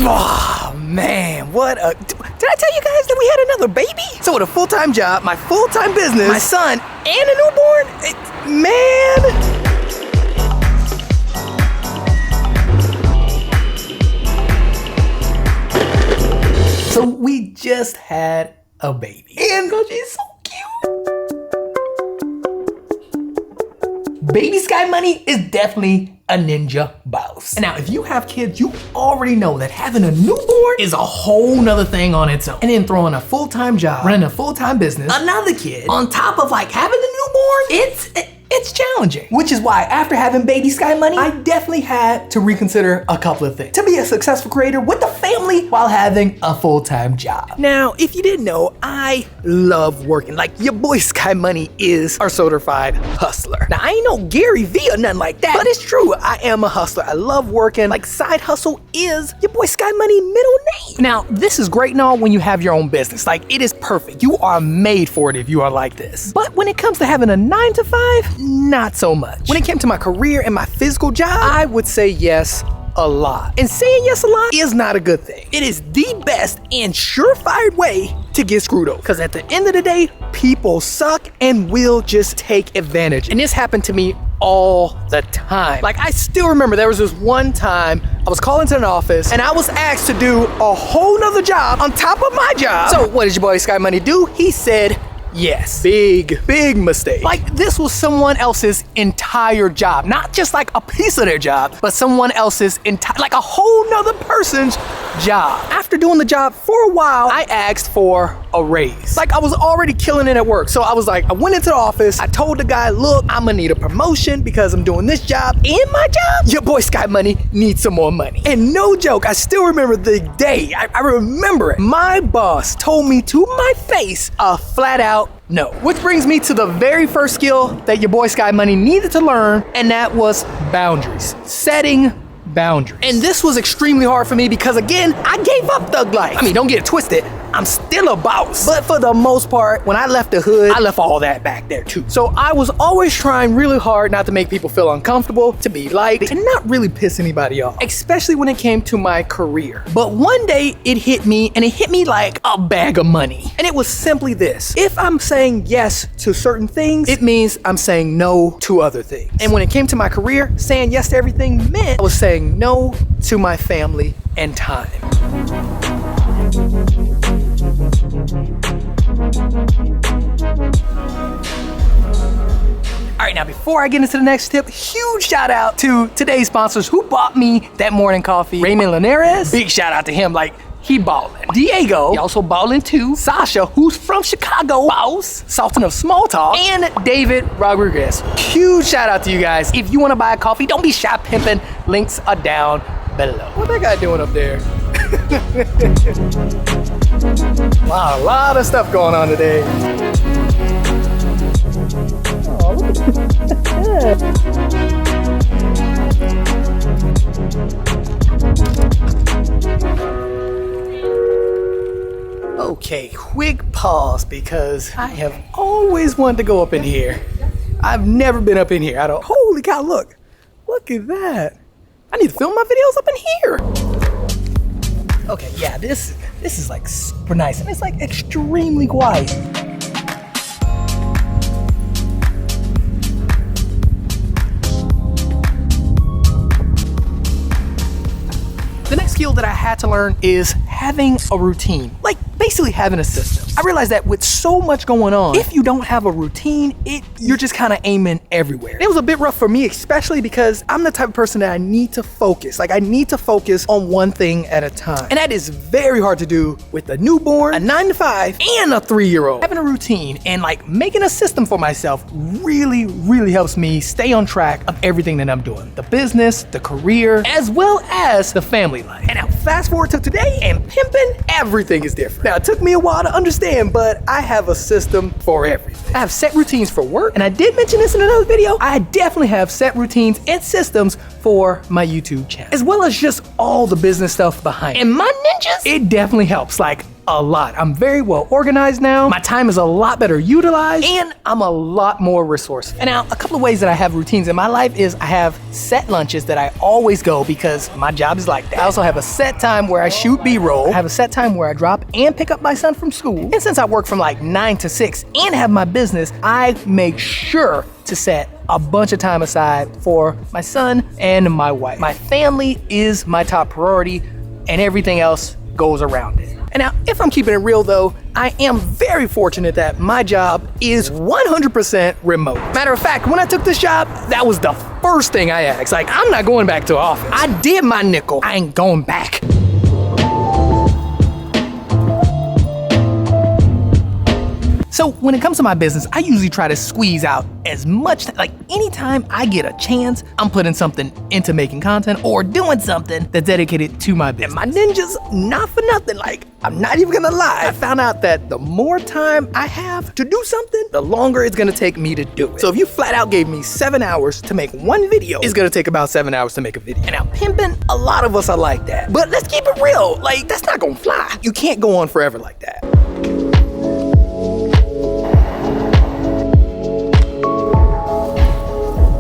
Oh man, what a... Did I tell you guys that we had another baby? So with a full-time job, my full-time business, my son, and a newborn, man. So we just had a baby. And she's so cute. Baby Sky Money is definitely a ninja boss. And now if you have kids, you already know that having a newborn is a whole nother thing on its own. And then throwing a full-time job, running a full-time business, another kid, on top of like having a newborn, it's challenging. Which is why after having Baby Sky Money, I definitely had to reconsider a couple of things to be a successful creator with a family while having a full-time job. Now, if you didn't know, I love working. Like your boy Sky Money is a certified hustler. Now, I ain't no Gary Vee or nothing like that, but it's true. I am a hustler. I love working. Like side hustle is your boy Sky Money middle name. Now, this is great and all when you have your own business. Like it is perfect. You are made for it if you are like this. But when it comes to having a 9-to-5, not so much. When it came to my career and my physical job, I would say yes a lot. And saying yes a lot is not a good thing. It is the best and surefire way to get screwed over. Because at the end of the day, people suck and will just take advantage. And this happened to me all the time. Like I still remember there was this one time I was calling to an office and I was asked to do a whole nother job on top of my job. So what did your boy Sky Money do? He said, yes. Big mistake. Like this was someone else's entire job. Not just like a piece of their job, but someone else's entire, like a whole nother person's job. After doing the job for a while, I asked for a raise. Like I was already killing it at work. So I was like, I went into the office, I told the guy, look, I'm gonna need a promotion because I'm doing this job and my job. Your boy Sky Money needs some more money. And no joke, I still remember the day. I remember it. My boss told me to my face a flat out no. Which brings me to the very first skill that your boy Sky Money needed to learn, and that was boundaries. Setting boundaries. And this was extremely hard for me because again, I gave up thug life. I mean, don't get it twisted. I'm still a boss. But for the most part, when I left the hood, I left all that back there too. So I was always trying really hard not to make people feel uncomfortable, to be liked, and not really piss anybody off, especially when it came to my career. But one day it hit me, and it hit me like a bag of money. And it was simply this. If I'm saying yes to certain things, it means I'm saying no to other things. And when it came to my career, saying yes to everything meant I was saying no to my family and time. All right, now before I get into the next tip, huge shout out to today's sponsors who bought me that morning coffee. Raymond Linares, big shout out to him, like he ballin'. Diego, he also ballin' too. Sasha, who's from Chicago, boss, Sultan of Small Talk, and David Rodriguez. Huge shout out to you guys. If you wanna buy a coffee, don't be shy pimping. Links are down below. What that guy doing up there? Wow, a lot of stuff going on today. Oh, look at that. Okay, quick pause because I have always wanted to go up in here. I've never been up in here. Holy cow, look at that. I need to film my videos up in here. Okay, yeah, this is like super nice and it's like extremely quiet. The next skill that I had to learn is having a routine, like basically having a system. I realized that with so much going on, if you don't have a routine, you're just kind of aiming everywhere. It was a bit rough for me, especially because I'm the type of person that I need to focus. Like I need to focus on one thing at a time. And that is very hard to do with a newborn, a 9-to-5, and a 3-year-old. Having a routine and like making a system for myself really helps me stay on track of everything that I'm doing. The business, the career, as well as the family life. And now fast forward to today and pimping, everything is different. Now it took me a while to understand, but I have a system for everything. I have set routines for work, and I did mention this in another video. I definitely have set routines and systems for my YouTube channel, as well as just all the business stuff behind it. And my ninjas, it definitely helps. Like a lot. I'm very well organized now. My time is a lot better utilized, and I'm a lot more resourceful. And now, a couple of ways that I have routines in my life is I have set lunches that I always go because my job is like that. I also have a set time where I shoot B-roll. I have a set time where I drop and pick up my son from school. And since I work from like 9 to 6 and have my business, I make sure to set a bunch of time aside for my son and my wife. My family is my top priority, and everything else goes around it. And now, if I'm keeping it real though, I am very fortunate that my job is 100% remote. Matter of fact, when I took this job, that was the first thing I asked. Like, I'm not going back to office. I did my nickel. I ain't going back. So when it comes to my business, I usually try to squeeze out as much, like anytime I get a chance, I'm putting something into making content or doing something that's dedicated to my business. And my ninjas, not for nothing, like I'm not even gonna lie, I found out that the more time I have to do something, the longer it's gonna take me to do it. So if you flat out gave me 7 hours to make one video, it's gonna take about 7 hours to make a video. And now pimping, a lot of us are like that. But let's keep it real, like that's not gonna fly. You can't go on forever like that.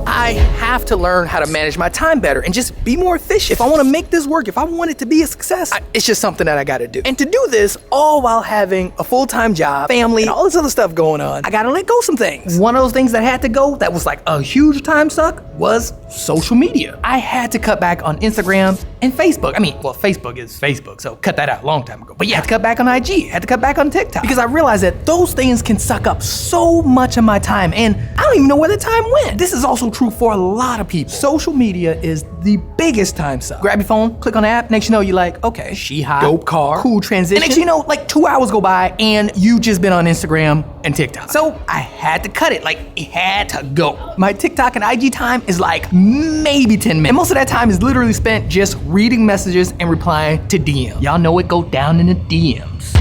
I have to learn how to manage my time better and just be more efficient. If I want to make this work, if I want it to be a success, it's just something that I got to do. And to do this, all while having a full-time job, family, and all this other stuff going on, I got to let go some things. One of those things that had to go that was like a huge time suck was social media. I had to cut back on Instagram and Facebook. I mean, well, Facebook is Facebook, so cut that out a long time ago. But yeah, I had to cut back on IG, had to cut back on TikTok, because I realized that those things can suck up so much of my time, and I don't even know where the time went. This is also true for a lot of people. Social media is the biggest time suck. Grab your phone, click on the app, next you know you're like, okay, she hot, dope car, cool transition. And next you know, like 2 hours go by and you just been on Instagram and TikTok. So I had to cut it, like it had to go. My TikTok and IG time is like maybe 10 minutes. And most of that time is literally spent just reading messages and replying to DMs. Y'all know it go down in the DMs.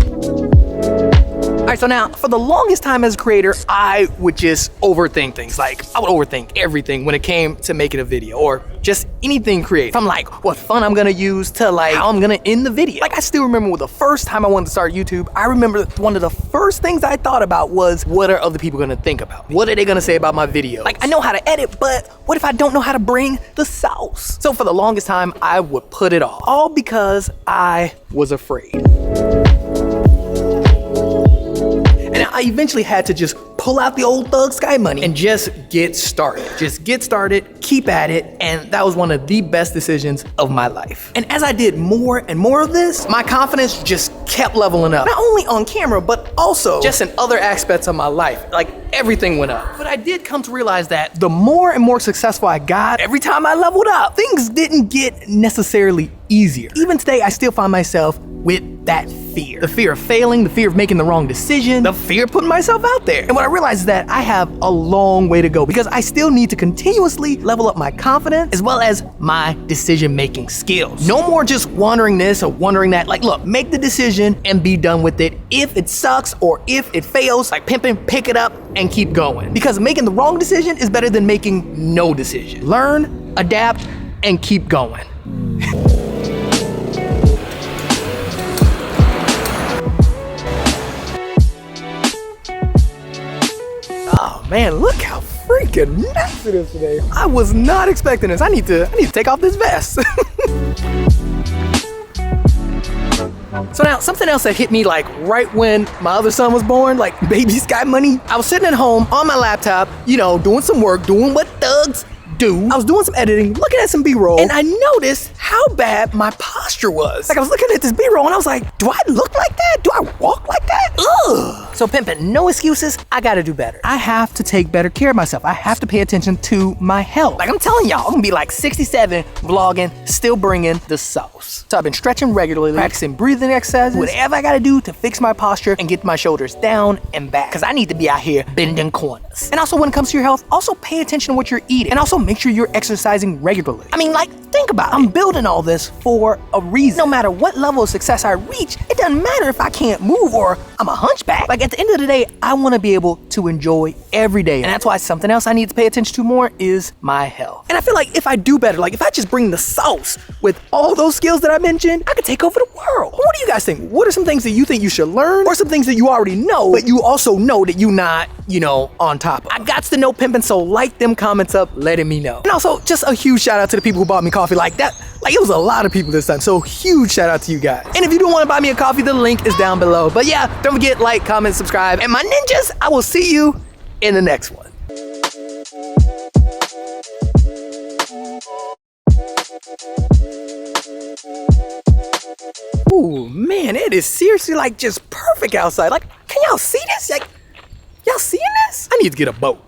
All right, so now, for the longest time as a creator, I would just overthink things. Like, I would overthink everything when it came to making a video or just anything creative. From like, what font I'm gonna use to like, how I'm gonna end the video. Like, I still remember the first time I wanted to start YouTube, I remember one of the first things I thought about was, what are other people gonna think about me? What are they gonna say about my video? Like, I know how to edit, but what if I don't know how to bring the sauce? So for the longest time, I would put it off. All because I was afraid. And I eventually had to just pull out the old thug sky money and just get started. Just get started, keep at it, and that was one of the best decisions of my life. And as I did more and more of this, my confidence just kept leveling up. Not only on camera, but also just in other aspects of my life. Like, everything went up. But I did come to realize that the more and more successful I got, every time I leveled up, things didn't get necessarily easier. Even today, I still find myself with that fear. The fear of failing, the fear of making the wrong decision, the fear of putting myself out there. And what I realized is that I have a long way to go because I still need to continuously level up my confidence as well as my decision-making skills. No more just wondering this or wondering that. Like, look, make the decision and be done with it. If it sucks or if it fails, like pimping, pick it up and keep going. Because making the wrong decision is better than making no decision. Learn, adapt, and keep going. Oh man, look how freaking nice it is today. I was not expecting this. I need to take off this vest. So now, something else that hit me like right when my other son was born, like baby sky money. I was sitting at home on my laptop, you know, doing some work, doing what thugs do. I was doing some editing, looking at some B-roll, and I noticed how bad my posture was. Like, I was looking at this B-roll and I was like, do I look like that? Do I walk like that? Ugh. So pimpin', no excuses, I gotta do better. I have to take better care of myself. I have to pay attention to my health. Like I'm telling y'all, I'm gonna be like 67 vlogging, still bringing the sauce. So I've been stretching regularly, practicing breathing exercises, whatever I gotta do to fix my posture and get my shoulders down and back. Cause I need to be out here bending corners. And also when it comes to your health, also pay attention to what you're eating. And also make sure you're exercising regularly. I mean, like, think about it. I'm building all this for a reason. No matter what level of success I reach, it doesn't matter if I can't move or I'm a hunchback. Like, at the end of the day, I want to be able to enjoy every day. And that's why something else I need to pay attention to more is my health. And I feel like if I do better, like if I just bring the sauce with all those skills that I mentioned, I could take over the world. What do you guys think? What are some things that you think you should learn, or some things that you already know, but you also know that you're not, you know, on top of? I got to know pimping, so like them comments up, letting me know. And also, just a huge shout out to the people who bought me coffee like that. Like, it was a lot of people this time, so huge shout out to you guys. And if you do want to buy me a coffee, the link is down below. But yeah, don't forget, like, comment, subscribe. And my ninjas, I will see you in the next one. Ooh, man, it is seriously like just perfect outside. Like, can y'all see this? Like, y'all seeing this? I need to get a boat.